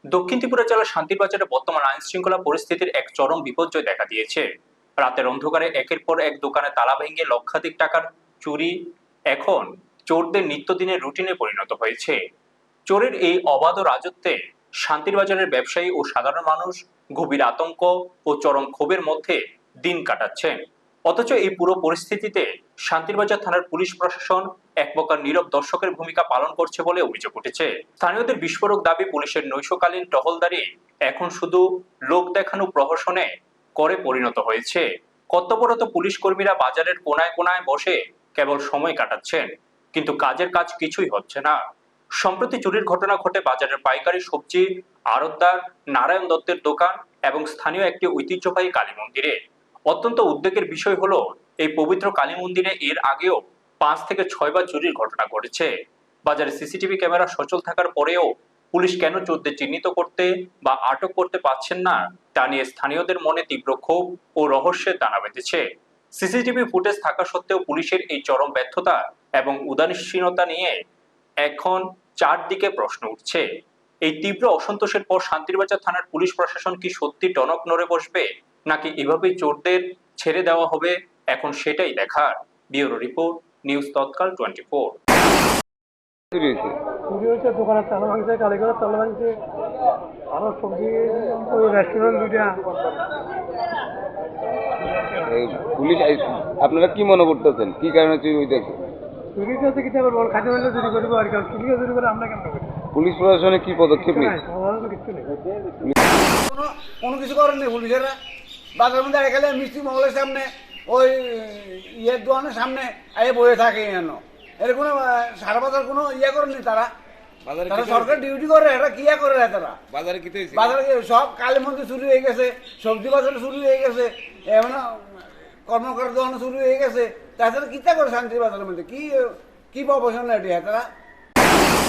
দক্ষিণ ত্রিপুরা জেলার শান্তির বাজারে বর্তমান আইন শৃঙ্খলা পরিস্থিতির এক চরম বিপর্যয় দেখা দিয়েছে। রাতের অন্ধকারে একের পর এক দোকানে তালা ভেঙে লক্ষাধিক টাকার চুরি এখন চোরদের নিত্যদিনের রুটিনে পরিণত হয়েছে। চোরের এই অবাধ রাজত্বে শান্তির বাজারের ব্যবসায়ী ও সাধারণ মানুষ গভীর আতঙ্ক ও চরম ক্ষোভের মধ্যে দিন কাটাচ্ছেন। অথচ এই পুরো পরিস্থিতিতে শান্তিরবাজার থানার পুলিশ প্রশাসন এক প্রকার নীরব দর্শকের ভূমিকা পালন করছে বলে অভিযোগ উঠেছে। স্থানীয়দের বিস্ফোরক দাবি, পুলিশের নৈশকালীন টহলদারি এখন শুধু লোক দেখানো প্রহসনে করে পরিণত হয়েছে। কর্তব্যরত পুলিশ কর্মীরা বাজারের কোনায় কোনায় বসে কেবল সময় কাটাচ্ছেন, কিন্তু কাজের কাজ কিছুই হচ্ছে না। সম্প্রতি চুরির ঘটনা ঘটে বাজারের পাইকারি সবজি আড়তদার নারায়ণ দত্তের দোকান এবং স্থানীয় একটি ঐতিহ্যবাহী কালী মন্দিরে। অত্যন্ত উদ্বেগের বিষয় হলো, এই পবিত্র কালী মন্দিরে এর আগেও 5 থেকে 6 বার চুরির ঘটনা ঘটেছে। বাজারে সিসিটিভি ক্যামেরা সচল থাকার পরেও পুলিশ কেন চোরদের চিহ্নিত করতে বা আটক করতে পারছেন না, তা নিয়ে স্থানীয়দের মনে তীব্র ক্ষোভ ও রহস্যের দানা বেঁধেছে। সিসিটিভি ফুটেজ থাকা সত্ত্বেও পুলিশের এই চরম ব্যর্থতা এবং উদাসীনতা নিয়ে এখন চারদিকে প্রশ্ন উঠছে। এই তীব্র অসন্তোষের পর শান্তিরবাজার থানার পুলিশ প্রশাসন কি সত্যি টনক নড়ে বসবে, নাকি এভাবেই চোরদের ছেড়ে দেওয়া হবে, এখন সেটাই দেখার। ব্যুরো রিপোর্ট, নিউজ তৎকাল 24। চুরি হয়েছে, দোকানের তালা ভাঙছে, কালীঘরের তালা ভাঙছে, আরো সবজি ওই রেস্টুরেন্ট দুইটা। পুলিশ আপনারা কি মনে করতেছেন, কি কারণে চুরি হইতেছে? চুরি হচ্ছে কি বল, খাদ্য মেলে চুরি করবো আর কি, চুরি চুরি করে আমরা কেন করি? পুলিশ প্রশাসনে কি পদক্ষেপ নেই? কিছু নেই, কোনো কিছু করেননি পুলিশেরা। বাজারের মধ্যে গেলে মিষ্টি মহলের সামনে ওই ইয়ের দোকানের সামনে আগে বয়ে থাকে যেন এর কোনো সারা বাজার কোনো ইয়ে করেনি তারা। তারা সরকার ডিউটি করে, এরা কি করে তারা বাজারে সব কালী মন্দির শুরু হয়ে গেছে, সবজি বাজারে শুরু হয়ে গেছে, এমন কর্মকার দোকানে শুরু হয়ে গেছে। তাছাড়া কিতা করে শান্তির বাজারের মধ্যে কি কি প্রফেশন এটি তারা